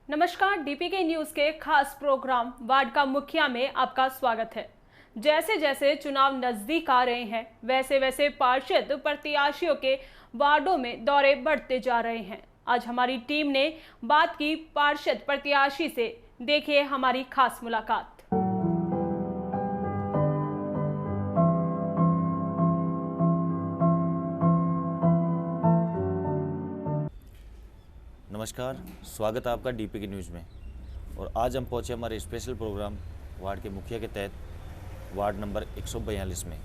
नमस्कार, DPK news के खास प्रोग्राम वार्ड का मुखिया में आपका स्वागत है। जैसे जैसे चुनाव नजदीक आ रहे हैं, वैसे वैसे पार्षद प्रत्याशियों के वार्डों में दौरे बढ़ते जा रहे हैं। आज हमारी टीम ने बात की पार्षद प्रत्याशी से, देखिए हमारी खास मुलाकात। नमस्कार, स्वागत है आपका डीपीके न्यूज़ में। और आज हम पहुंचे हमारे स्पेशल प्रोग्राम वार्ड के मुखिया के तहत वार्ड नंबर 142 में,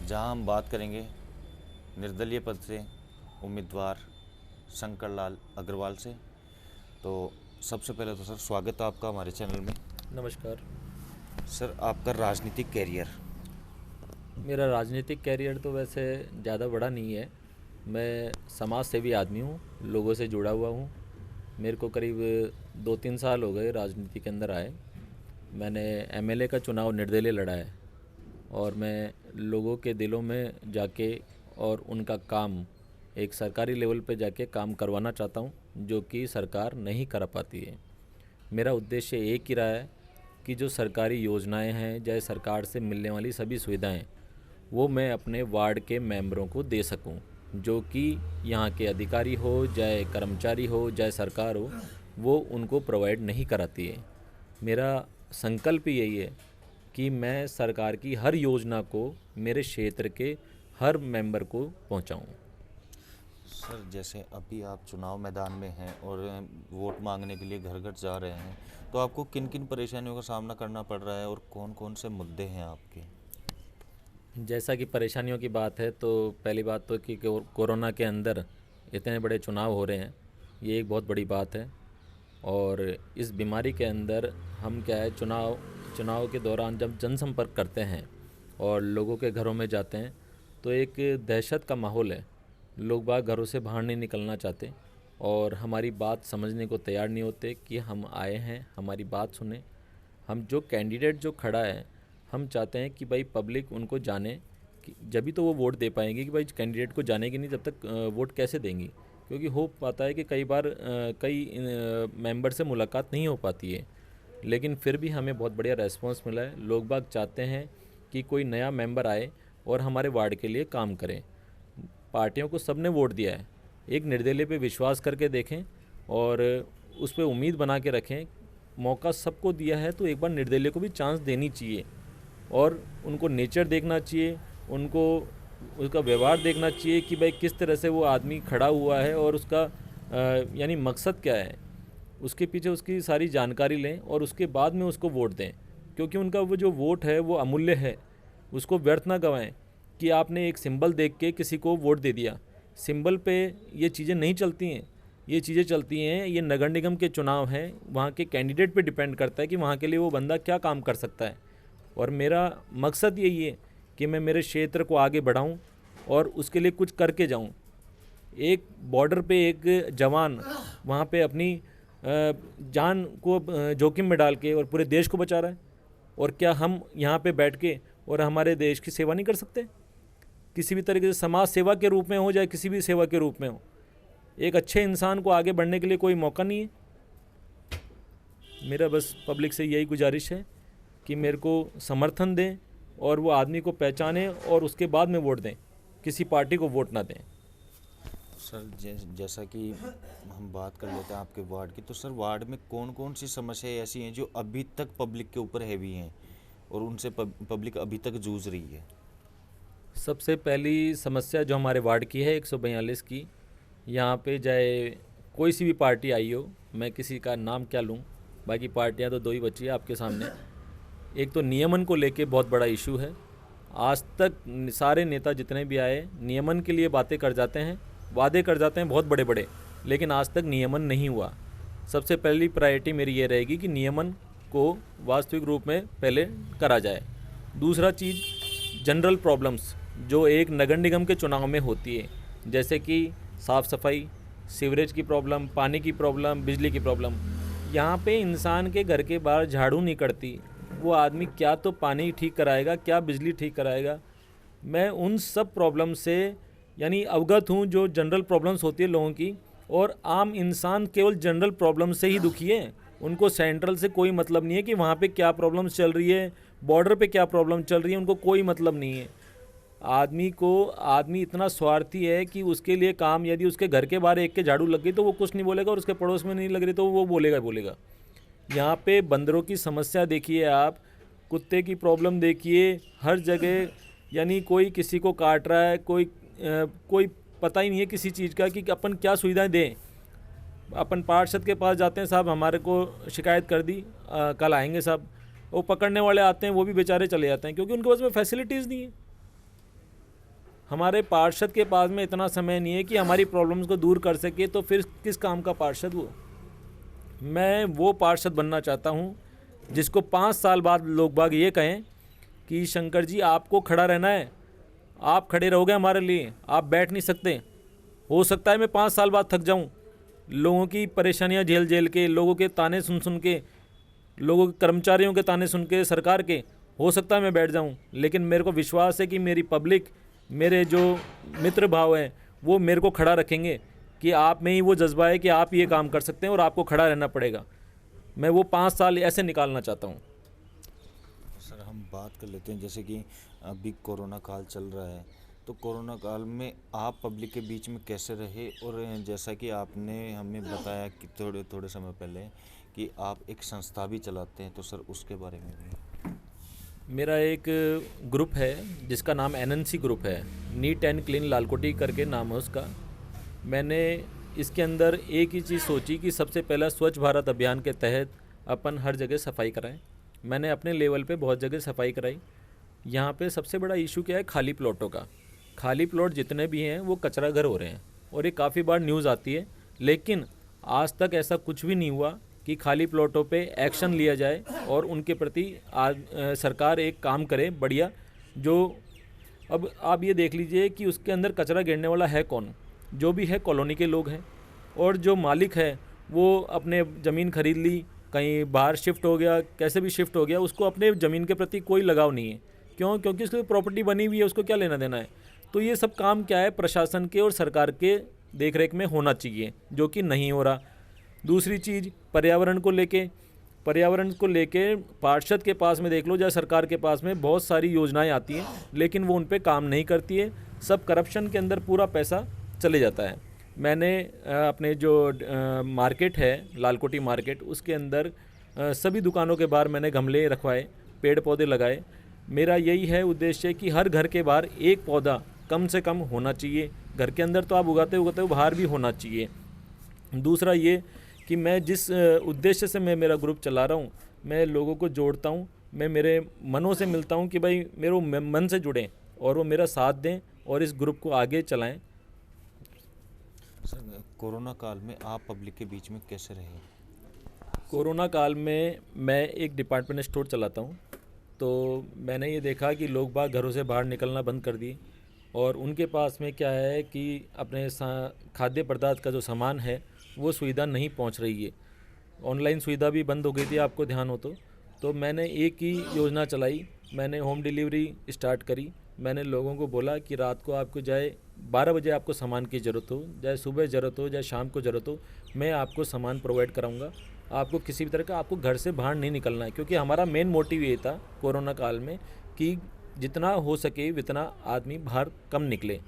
जहां हम बात करेंगे निर्दलीय पद से उम्मीदवार शंकर लाल अग्रवाल से। तो सबसे पहले तो सर स्वागत है आपका हमारे चैनल में। नमस्कार। सर, आपका राजनीतिक कैरियर? मेरा राजनीतिक कैरियर तो वैसे ज़्यादा बड़ा नहीं है। मैं समाज सेवी आदमी हूँ, लोगों से जुड़ा हुआ हूँ। मेरे को करीब 2-3 साल हो गए राजनीति के अंदर आए। मैंने एमएलए का चुनाव निर्दलीय लड़ा है और मैं लोगों के दिलों में जाके और उनका काम एक सरकारी लेवल पे जाके काम करवाना चाहता हूँ, जो कि सरकार नहीं कर पाती है। मेरा उद्देश्य एक ही रहा है कि जो सरकारी योजनाएं हैं, चाहे सरकार से मिलने वाली सभी सुविधाएं, वो मैं अपने वार्ड के मेंबरों को दे सकूं, जो कि यहाँ के अधिकारी हो, चाहे कर्मचारी हो, चाहे सरकार हो, वो उनको प्रोवाइड नहीं कराती है। मेरा संकल्प यही है कि मैं सरकार की हर योजना को मेरे क्षेत्र के हर मेंबर को पहुँचाऊँ। सर, जैसे अभी आप चुनाव मैदान में हैं और वोट मांगने के लिए घर घर जा रहे हैं, तो आपको किन किन परेशानियों का सामना करना पड़ रहा है और कौन कौन से मुद्दे हैं आपके? जैसा कि परेशानियों की बात है, तो पहली बात तो कि कोरोना के अंदर इतने बड़े चुनाव हो रहे हैं, ये एक बहुत बड़ी बात है। और इस बीमारी के अंदर हम क्या है, चुनाव के दौरान जब जनसंपर्क करते हैं और लोगों के घरों में जाते हैं, तो एक दहशत का माहौल है। लोग बाग घरों से बाहर नहीं निकलना चाहते और हमारी बात समझने को तैयार नहीं होते कि हम आए हैं, हमारी बात सुने। हम जो कैंडिडेट जो खड़ा है, हम चाहते हैं कि भाई पब्लिक उनको जाने, कि जभी तो वो वोट दे पाएंगे। कि भाई कैंडिडेट को जानेगी नहीं जब तक वोट कैसे देंगी? क्योंकि हो पाता है कि कई बार कई मेंबर से मुलाकात नहीं हो पाती है, लेकिन फिर भी हमें बहुत बढ़िया रेस्पॉन्स मिला है। लोग बाग चाहते हैं कि कोई नया मेंबर आए और हमारे वार्ड के लिए काम करें। पार्टियों को सबने वोट दिया है, एक निर्दलीय पे विश्वास करके देखें और उस पर उम्मीद बना के रखें। मौका सबको दिया है, तो एक बार निर्दलीय को भी चांस देनी चाहिए और उनको नेचर देखना चाहिए, उनको उसका व्यवहार देखना चाहिए कि भाई किस तरह से वो आदमी खड़ा हुआ है और उसका यानी मकसद क्या है, उसके पीछे उसकी सारी जानकारी लें और उसके बाद में उसको वोट दें। क्योंकि उनका वो जो वोट है वो अमूल्य है, उसको व्यर्थ ना गंवाएं कि आपने एक सिंबल देख के किसी को वोट दे दिया। सिंबल पे ये चीज़ें नहीं चलती हैं, ये चीज़ें चलती हैं, ये नगर निगम के चुनाव हैं, वहाँ के कैंडिडेट पे डिपेंड करता है कि वहाँ के लिए वो बंदा क्या काम कर सकता है। और मेरा मकसद यही है कि मैं मेरे क्षेत्र को आगे बढ़ाऊं और उसके लिए कुछ करके जाऊं। एक बॉर्डर पे एक जवान वहाँ पे अपनी जान को जोखिम में डाल के और पूरे देश को बचा रहा है, और क्या हम यहाँ पे बैठ के और हमारे देश की सेवा नहीं कर सकते? किसी भी तरीके से समाज सेवा के रूप में हो, चाहे किसी भी सेवा के रूप में हो, एक अच्छे इंसान को आगे बढ़ने के लिए कोई मौका नहीं है। मेरा बस पब्लिक से यही गुजारिश है कि मेरे को समर्थन दें और वो आदमी को पहचानें और उसके बाद में वोट दें, किसी पार्टी को वोट ना दें। सर, जैसा कि हम बात कर लेते हैं आपके वार्ड की, तो सर वार्ड में कौन कौन सी समस्याएं ऐसी हैं जो अभी तक पब्लिक के ऊपर हैवी हैं और उनसे पब्लिक अभी तक जूझ रही है? सबसे पहली समस्या जो हमारे वार्ड की है 142 की, यहाँ पे चाहे कोई सी भी पार्टी आई हो, मैं किसी का नाम क्या लूँ, बाकी पार्टियाँ तो दो ही बची है आपके सामने। एक तो नियमन को लेके बहुत बड़ा इशू है। आज तक सारे नेता जितने भी आए नियमन के लिए बातें कर जाते हैं, वादे कर जाते हैं बहुत बड़े बड़े, लेकिन आज तक नियमन नहीं हुआ। सबसे पहली प्रायोरिटी मेरी ये रहेगी कि नियमन को वास्तविक रूप में पहले करा जाए। दूसरा चीज़, जनरल प्रॉब्लम्स जो एक नगर निगम के चुनाव में होती है, जैसे कि साफ़ सफाई, सीवरेज की प्रॉब्लम, पानी की प्रॉब्लम, बिजली की प्रॉब्लम। यहाँ पे इंसान के घर के बाहर झाड़ू नहीं करती, वो आदमी क्या तो पानी ठीक कराएगा, क्या बिजली ठीक कराएगा। मैं उन सब प्रॉब्लम से यानी अवगत हूँ, जो जनरल प्रॉब्लम्स होती है लोगों की, और आम इंसान केवल जनरल प्रॉब्लम से ही दुखी है। उनको सेंट्रल से कोई मतलब नहीं है कि वहाँ पे क्या प्रॉब्लम चल रही है, बॉर्डर पे क्या प्रॉब्लम चल रही है, उनको कोई मतलब नहीं है। आदमी इतना स्वार्थी है कि उसके लिए काम, यदि उसके घर के बाहर एक के झाड़ू लग गई तो वो कुछ नहीं बोलेगा, और उसके पड़ोस में नहीं लग रही तो वो बोलेगा। यहाँ पे बंदरों की समस्या देखिए आप, कुत्ते की प्रॉब्लम देखिए, हर जगह यानी कोई किसी को काट रहा है, कोई पता ही नहीं है किसी चीज़ का कि अपन क्या सुविधाएं दें। अपन पार्षद के पास जाते हैं, साहब हमारे को शिकायत कर दी, कल आएंगे साहब। वो पकड़ने वाले आते हैं, वो भी बेचारे चले जाते हैं क्योंकि उनके पास में फैसिलिटीज़ नहीं है। हमारे पार्षद के पास में इतना समय नहीं है कि हमारी प्रॉब्लम्स को दूर कर सके, तो फिर किस काम का पार्षद वो। मैं वो पार्षद बनना चाहता हूँ जिसको 5 साल बाद लोग बाग ये कहें कि शंकर जी आपको खड़ा रहना है, आप खड़े रहोगे हमारे लिए, आप बैठ नहीं सकते। हो सकता है मैं 5 साल बाद थक जाऊँ, लोगों की परेशानियाँ झेल के, लोगों के ताने सुन के, लोगों के कर्मचारियों के ताने सुन के, सरकार के, हो सकता है मैं बैठ जाऊँ, लेकिन मेरे को विश्वास है कि मेरी पब्लिक, मेरे जो मित्र भाव हैं वो मेरे को खड़ा रखेंगे कि आप में ही वो जज्बा है कि आप ये काम कर सकते हैं और आपको खड़ा रहना पड़ेगा। मैं वो 5 साल ऐसे निकालना चाहता हूँ। सर हम बात कर लेते हैं, जैसे कि अभी कोरोना काल चल रहा है, तो कोरोना काल में आप पब्लिक के बीच में कैसे रहे, और जैसा कि आपने हमें बताया कि थोड़े समय पहले कि आप एक संस्था भी चलाते हैं, तो सर उसके बारे में भी। मेरा एक ग्रुप है जिसका नाम NNC ग्रुप है, नीट एंड क्लीन लालकोटी करके नाम है उसका। मैंने इसके अंदर एक ही चीज़ सोची कि सबसे पहला स्वच्छ भारत अभियान के तहत अपन हर जगह सफाई कराएं। मैंने अपने लेवल पे बहुत जगह सफाई कराई। यहाँ पे सबसे बड़ा इशू क्या है, खाली प्लॉटों का। खाली प्लॉट जितने भी हैं वो कचरा घर हो रहे हैं, और ये काफ़ी बार न्यूज़ आती है, लेकिन आज तक ऐसा कुछ भी नहीं हुआ कि खाली प्लॉटों पे एक्शन लिया जाए और उनके प्रति सरकार एक काम करे बढ़िया। जो अब आप ये देख लीजिए कि उसके अंदर कचरा गिरने वाला है कौन, जो भी है कॉलोनी के लोग हैं, और जो मालिक है वो अपने ज़मीन खरीद ली, कहीं बाहर शिफ्ट हो गया, कैसे भी शिफ्ट हो गया, उसको अपने ज़मीन के प्रति कोई लगाव नहीं है। क्यों? क्योंकि उसकी प्रॉपर्टी बनी हुई है, उसको क्या लेना देना है। तो ये सब काम क्या है, प्रशासन के और सरकार के देखरेख में होना चाहिए, जो कि नहीं हो रहा। दूसरी चीज़, पर्यावरण को लेके पार्षद के पास में देख लो या सरकार के पास में बहुत सारी योजनाएं आती हैं, लेकिन वो उन पे काम नहीं करती है। सब करप्शन के अंदर पूरा पैसा चले जाता है। मैंने अपने जो मार्केट है लालकोटी मार्केट, उसके अंदर सभी दुकानों के बाहर मैंने गमले रखवाए, पेड़ पौधे लगाए। मेरा यही है उद्देश्य कि हर घर के बाहर एक पौधा कम से कम होना चाहिए। घर के अंदर तो आप उगाते हो, बाहर भी होना चाहिए। दूसरा ये कि मैं जिस उद्देश्य से मैं मेरा ग्रुप चला रहा हूँ, मैं लोगों को जोड़ता हूँ, मैं मेरे मनों से मिलता हूँ कि भाई मेरे मन से जुड़ें और वो मेरा साथ दें और इस ग्रुप को आगे चलाएं। सर कोरोना काल में आप पब्लिक के बीच में कैसे रहे? कोरोना काल में मैं एक डिपार्टमेंट स्टोर चलाता हूँ, तो मैंने ये देखा कि लोग बाग घरों से बाहर निकलना बंद कर दिए, और उनके पास में क्या है कि अपने खाद्य पदार्थ का जो सामान है वो सुविधा नहीं पहुंच रही है। ऑनलाइन सुविधा भी बंद हो गई थी, आपको ध्यान हो तो मैंने एक ही योजना चलाई, मैंने होम डिलीवरी स्टार्ट करी। मैंने लोगों को बोला कि रात को आपको चाहे 12 बजे आपको सामान की ज़रूरत हो, चाहे सुबह ज़रूरत हो, चाहे शाम को ज़रूरत हो, मैं आपको सामान प्रोवाइड कराऊंगा। आपको किसी भी तरह का आपको घर से बाहर नहीं निकलना है, क्योंकि हमारा मेन मोटिव ये था कोरोना काल में कि जितना हो सके उतना आदमी बाहर कम निकले,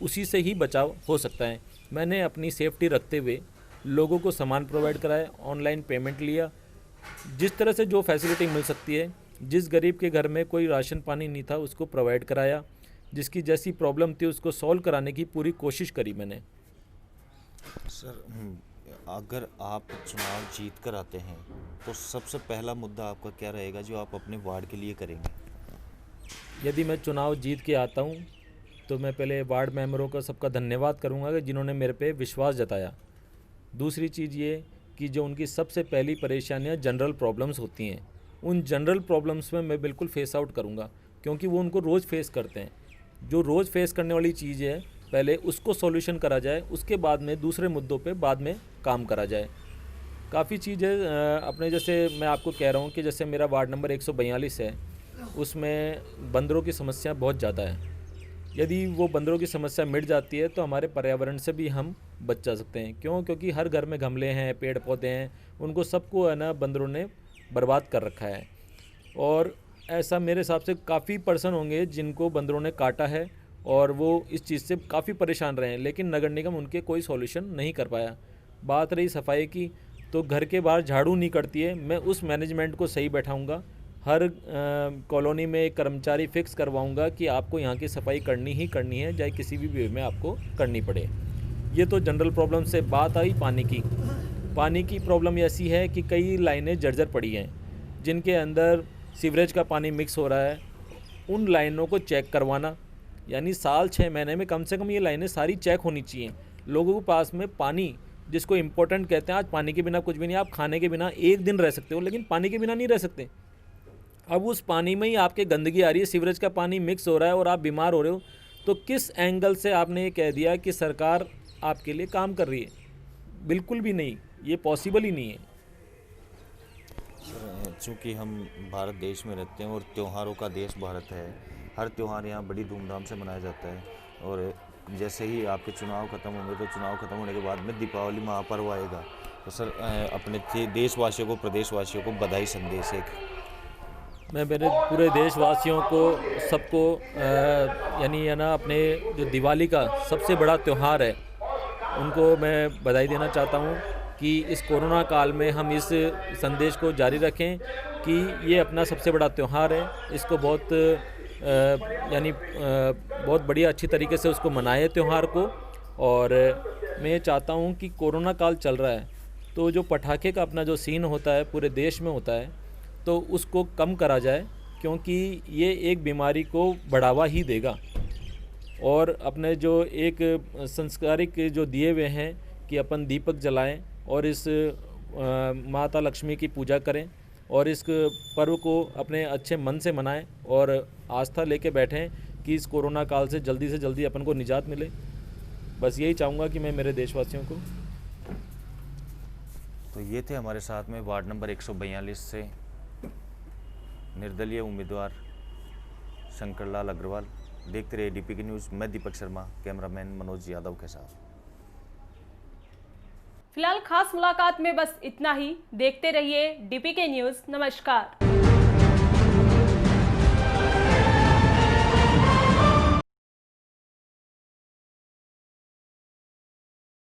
उसी से ही बचाव हो सकता है। मैंने अपनी सेफ्टी रखते हुए लोगों को सामान प्रोवाइड कराया, ऑनलाइन पेमेंट लिया, जिस तरह से जो फैसिलिटी मिल सकती है। जिस गरीब के घर में कोई राशन पानी नहीं था उसको प्रोवाइड कराया, जिसकी जैसी प्रॉब्लम थी उसको सॉल्व कराने की पूरी कोशिश करी मैंने। सर अगर आप चुनाव जीत कर आते हैं तो सबसे पहला मुद्दा आपका क्या रहेगा जो आप अपने वार्ड के लिए करेंगे? यदि मैं चुनाव जीत के आता हूँ तो मैं पहले वार्ड मेंबरों का सबका धन्यवाद करूँगा कि जिन्होंने मेरे पे विश्वास जताया। दूसरी चीज़ ये कि जो उनकी सबसे पहली परेशानियाँ जनरल प्रॉब्लम्स होती हैं, उन जनरल प्रॉब्लम्स में मैं बिल्कुल फेस आउट करूँगा, क्योंकि वो उनको रोज़ फेस करते हैं। जो रोज़ फेस करने वाली चीज़ है पहले उसको सॉल्यूशन करा जाए, उसके बाद में दूसरे मुद्दों पे बाद में काम करा जाए। काफ़ी चीज़ें अपने, जैसे मैं आपको कह रहा हूँ कि जैसे मेरा वार्ड नंबर 142 है, उसमें बंदरों की समस्या बहुत ज़्यादा है। यदि वो बंदरों की समस्या मिट जाती है तो हमारे पर्यावरण से भी हम बच जा सकते हैं। क्यों? क्योंकि हर घर में गमले हैं, पेड़ पौधे हैं, उनको सबको है ना बंदरों ने बर्बाद कर रखा है। और ऐसा मेरे हिसाब से काफ़ी पर्सन होंगे जिनको बंदरों ने काटा है और वो इस चीज़ से काफ़ी परेशान रहे हैं, लेकिन नगर निगम उनके कोई सॉल्यूशन नहीं कर पाया। बात रही सफाई की, तो घर के बाहर झाड़ू नहीं करती है, मैं उस मैनेजमेंट को सही बैठाऊंगा। हर कॉलोनी में एक कर्मचारी फिक्स करवाऊंगा कि आपको यहाँ की सफाई करनी ही करनी है, चाहे किसी भी वे में आपको करनी पड़े। ये तो जनरल प्रॉब्लम से बात आई पानी की। पानी की प्रॉब्लम ऐसी है कि कई लाइनें जर्जर पड़ी हैं जिनके अंदर सीवरेज का पानी मिक्स हो रहा है। उन लाइनों को चेक करवाना, यानी साल 6 महीने में कम से कम ये लाइनें सारी चेक होनी चाहिए। लोगों के पास में पानी, जिसको इम्पोर्टेंट कहते हैं, आज पानी के बिना कुछ भी नहीं। आप खाने के बिना एक दिन रह सकते हो, लेकिन पानी के बिना नहीं रह सकते। अब उस पानी में ही आपके गंदगी आ रही है, सीवरेज का पानी मिक्स हो रहा है और आप बीमार हो रहे हो। तो किस एंगल से आपने ये कह दिया कि सरकार आपके लिए काम कर रही है? बिल्कुल भी नहीं, ये पॉसिबल ही नहीं है। चूँकि हम भारत देश में रहते हैं और त्योहारों का देश भारत है, हर त्यौहार यहाँ बड़ी धूमधाम से मनाया जाता है। और जैसे ही आपके चुनाव खत्म होंगे तो चुनाव खत्म होने के बाद में दीपावली महापर्व आएगा। तो सर अपने देशवासियों को, प्रदेशवासियों को बधाई संदेश एक। मैं मेरे पूरे देशवासियों को, सबको यानी है ना अपने जो दिवाली का सबसे बड़ा त्यौहार है, उनको मैं बधाई देना चाहता हूँ कि इस कोरोना काल में हम इस संदेश को जारी रखें कि ये अपना सबसे बड़ा त्यौहार है। इसको बहुत बहुत बढ़िया अच्छी तरीके से उसको मनाएं त्यौहार को। और मैं ये चाहता हूँ कि कोरोना काल चल रहा है तो जो पटाखे का अपना जो सीन होता है पूरे देश में होता है, तो उसको कम करा जाए, क्योंकि ये एक बीमारी को बढ़ावा ही देगा। और अपने जो एक संस्कारिक जो दिए हुए हैं कि अपन दीपक जलाएं और इस माता लक्ष्मी की पूजा करें और इस पर्व को अपने अच्छे मन से मनाएं और आस्था लेके बैठें कि इस कोरोना काल से जल्दी अपन को निजात मिले। बस यही चाहूँगा कि मैं मेरे देशवासियों को। तो ये थे हमारे साथ में वार्ड नंबर 142 से निर्दलीय उम्मीदवार शंकरलाल अग्रवाल। देखते रहिए डीपीके न्यूज़। मैं दीपक शर्मा, कैमरामैन मनोज यादव के साथ। फिलहाल खास मुलाकात में बस इतना ही। देखते रहिए डीपीके न्यूज़। नमस्कार।